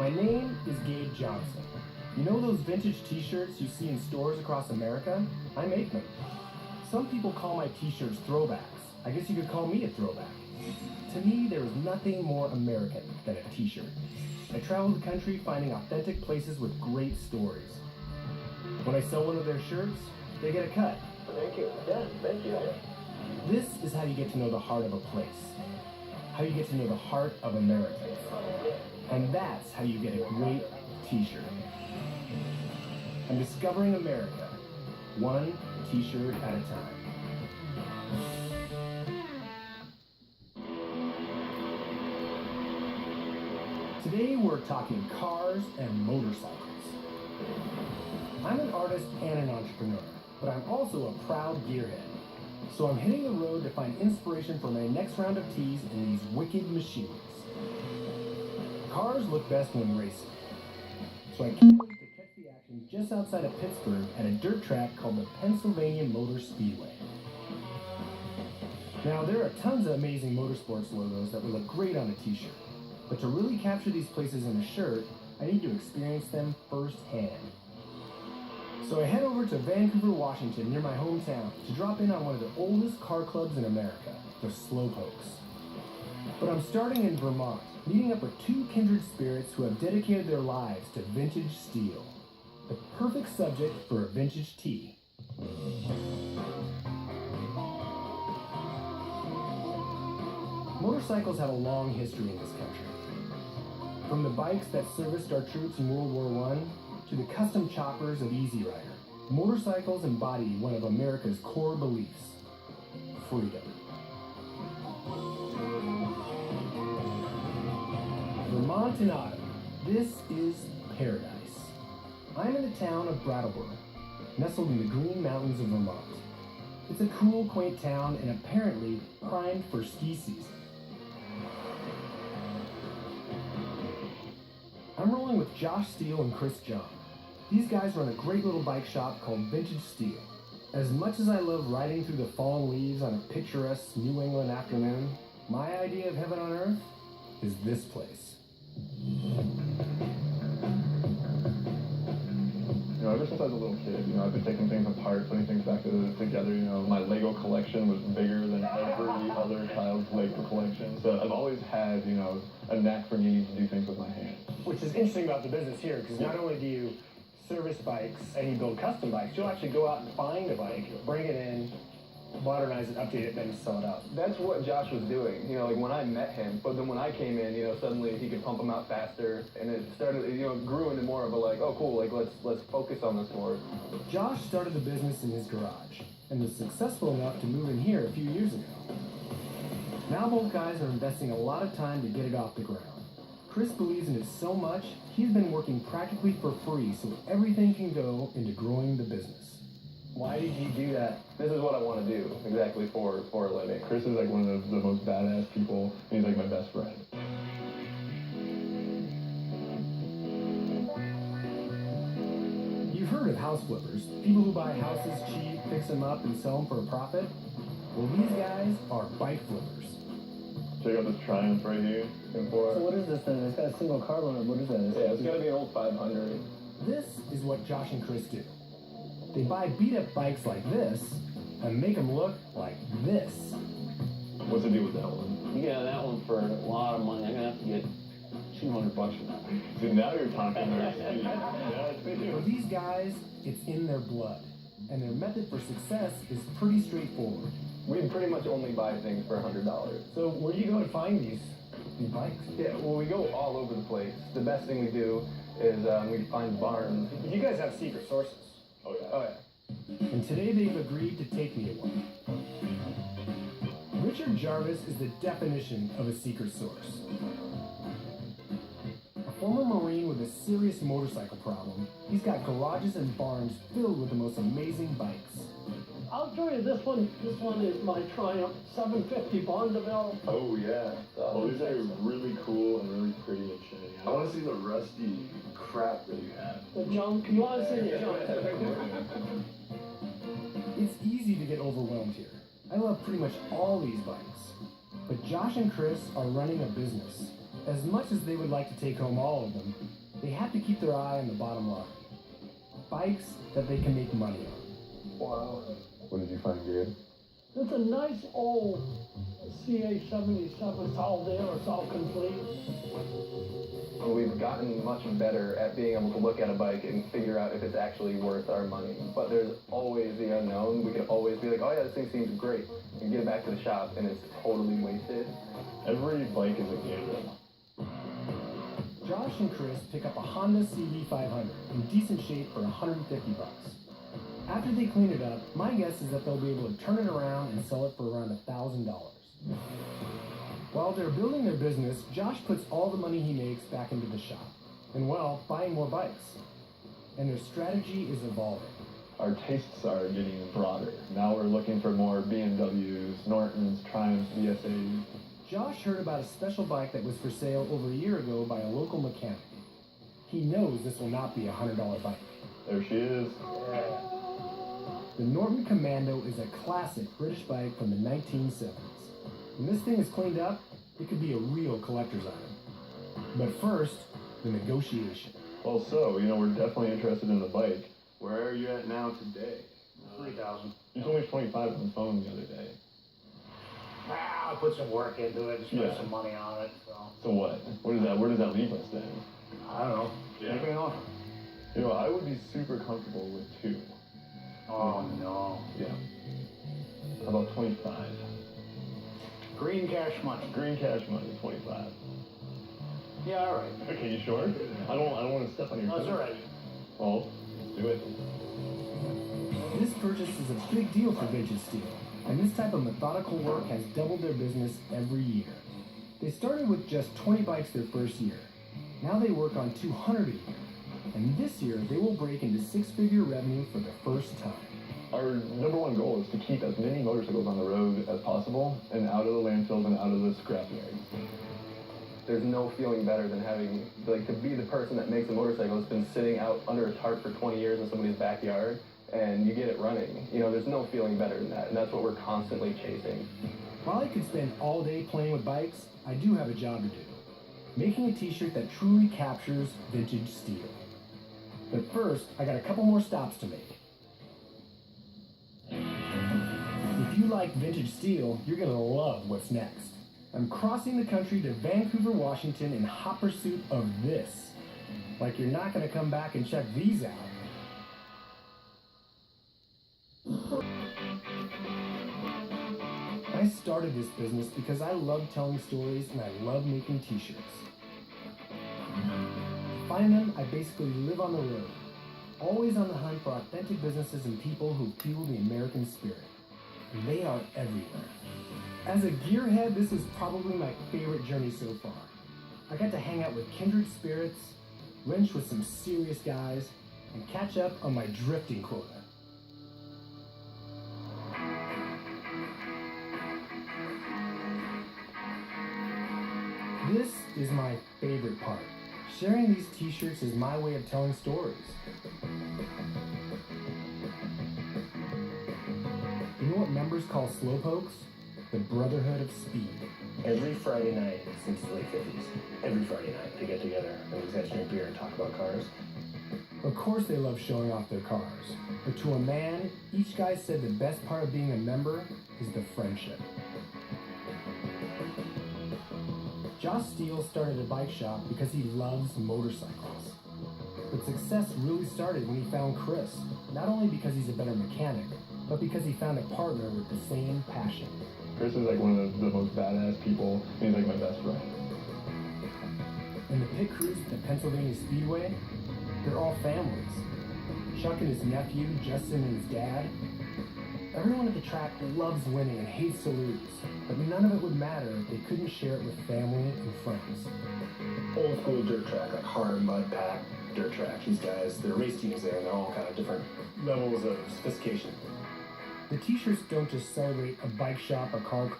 My name is Gabe Johnson. You know those vintage t-shirts you see in stores across America? I make them. Some people call my t-shirts throwbacks. I guess you could call me a throwback. To me, there is nothing more American than a t-shirt. I travel the country finding authentic places with great stories. When I sell one of their shirts, they get a cut. Thank you. Yeah, thank you. This is how you get to know the heart of a place. How you get to know the heart of America. And that's how you get a great t-shirt. I'm discovering America, one t-shirt at a time. Today we're talking cars and motorcycles. I'm an artist and an entrepreneur, but I'm also a proud gearhead. So I'm hitting the road to find inspiration for my next round of teas in these wicked machines. Cars look best when racing. So I can't wait to catch the action just outside of Pittsburgh at a dirt track called the Pennsylvania Motor Speedway. Now there are tons of amazing motorsports logos that would look great on a t-shirt. But to really capture these places in a shirt, I need to experience them firsthand. So I head over to Vancouver, Washington, near my hometown, to drop in on one of the oldest car clubs in America, the Slowpokes. But I'm starting in Vermont, meeting up with two kindred spirits who have dedicated their lives to vintage Steele, the perfect subject for a vintage tea. Motorcycles have a long history in this country. From the bikes that serviced our troops in World War I to the custom choppers of Easy Rider, motorcycles embody one of America's core beliefs: freedom. Vermont in autumn, this is paradise. I'm in the town of Brattleboro, nestled in the Green Mountains of Vermont. It's a cool, quaint town and apparently primed for ski season. I'm rolling with Josh Steele and Chris John. These guys run a great little bike shop called Vintage Steele. As much as I love riding through the fallen leaves on a picturesque New England afternoon, my idea of heaven on earth is this place. Ever since I was a little kid, I've been taking things apart, putting things back together. My Lego collection was bigger than every other child's Lego collection. So I've always had, a knack for needing to do things with my hands. Which is interesting about the business here, because not only do you service bikes and you build custom bikes, you'll actually go out and find a bike, bring it in, modernize it, update it, then sell it out. That's what Josh was doing, like when I met him. But then when I came in, suddenly he could pump them out faster, and it started, grew into more of a oh cool, let's focus on this more. Josh started the business in his garage and was successful enough to move in here a few years ago. Now both guys are investing a lot of time to get it off the ground. Chris believes in it so much, he's been working practically for free so everything can go into growing the business. Why did you do that? This is what I want to do, exactly, for a living. Chris is one of the most badass people, and he's my best friend. You've heard of house flippers, people who buy houses cheap, fix them up, and sell them for a profit? Well, these guys are bike flippers. Check out this Triumph right here. So what is this then? It's got a single carbon. What is that? Yeah, it's got to be an old 500. This is what Josh and Chris do. They buy beat-up bikes like this and make them look like this. What's the deal with that one? You get that one for a lot of money. I'm gonna have to get $200 for that. See, now you're talking their speed. For these guys, it's in their blood, and their method for success is pretty straightforward. We pretty much only buy things for $100. So where do you go to find these bikes? Yeah, well, we go all over the place. The best thing we do is we find barns. You guys have secret sources. Oh, yeah. Oh, yeah. And today they've agreed to take me to one. Richard Jarvis is the definition of a secret source. A former Marine with a serious motorcycle problem, he's got garages and barns filled with the most amazing bikes. I'll show you this one. This one is my Triumph 750 Bonneville. Oh, yeah. Oh, these are really cool and really pretty and shiny. I want to see the rusty crap that you have. The junk. You want to see the junk? It's easy to get overwhelmed here. I love pretty much all these bikes. But Josh and Chris are running a business. As much as they would like to take home all of them, they have to keep their eye on the bottom line. Bikes that they can make money on. Wow. What did you find good? It's a nice old CA-77. It's all there, it's all complete. Well, we've gotten much better at being able to look at a bike and figure out if it's actually worth our money. But there's always the unknown. We could always be like, oh yeah, this thing seems great. And get it back to the shop and it's totally wasted. Every bike is a gamble. Josh and Chris pick up a Honda CB500 in decent shape for $150. After they clean it up, my guess is that they'll be able to turn it around and sell it for around $1,000. While they're building their business, Josh puts all the money he makes back into the shop, and well, buying more bikes. And their strategy is evolving. Our tastes are getting broader. Now we're looking for more BMWs, Nortons, Triumphs, VSAs. Josh heard about a special bike that was for sale over a year ago by a local mechanic. He knows this will not be a $100 bike. There she is. The Norton Commando is a classic British bike from the 1970s. When this thing is cleaned up, it could be a real collector's item. But first, the negotiation. Well, so, we're definitely interested in the bike. Where are you at now today? 3,000. You told me 25 on the phone the other day. I put some work into it, spent some money on it, so. So what? Where does that leave us then? I don't know. Yeah. Make me an offer. I would be super comfortable with 2. Oh, no. Yeah. How about 25? Green cash money. Green cash money, 25. Yeah, all right. Okay, you sure? I don't want to step on your That's toes. all right. Well, let's do it. This purchase is a big deal for Vintage Steele, and this type of methodical work has doubled their business every year. They started with just 20 bikes their first year. Now they work on 200 a year. And this year, they will break into six-figure revenue for the first time. Our number one goal is to keep as many motorcycles on the road as possible and out of the landfills and out of the scrapyards. There's no feeling better than having, to be the person that makes a motorcycle that's been sitting out under a tarp for 20 years in somebody's backyard, and you get it running. There's no feeling better than that, and that's what we're constantly chasing. While I could spend all day playing with bikes, I do have a job to do. Making a t-shirt that truly captures Vintage Steele. But first, I got a couple more stops to make. If you like Vintage Steele, you're gonna love what's next. I'm crossing the country to Vancouver, Washington in hot pursuit of this. Like you're not gonna come back and check these out. I started this business because I love telling stories and I love making t-shirts. To find them, I basically live on the road, always on the hunt for authentic businesses and people who fuel the American spirit. And they are everywhere. As a gearhead, this is probably my favorite journey so far. I got to hang out with kindred spirits, wrench with some serious guys, and catch up on my drifting quota. This is my favorite part. Sharing these t-shirts is my way of telling stories. You know what members call slowpokes? The Brotherhood of Speed. Every Friday night since the late 50s, every Friday night they get together and these guys drink beer and talk about cars. Of course they love showing off their cars, but to a man, each guy said the best part of being a member is the friendship. Josh Steele started a bike shop because he loves motorcycles. But success really started when he found Chris, not only because he's a better mechanic, but because he found a partner with the same passion. Chris is one of the most badass people, and he's my best friend. And the pit crews at the Pennsylvania Speedway, they're all families. Chuck and his nephew, Justin and his dad. Everyone at the track loves winning and hates to lose, but none of it would matter if they couldn't share it with family and friends. Old school dirt track, like hard mud pack dirt track. These guys, their race teams there, and they're all kind of different levels of sophistication. The t-shirts don't just celebrate a bike shop or car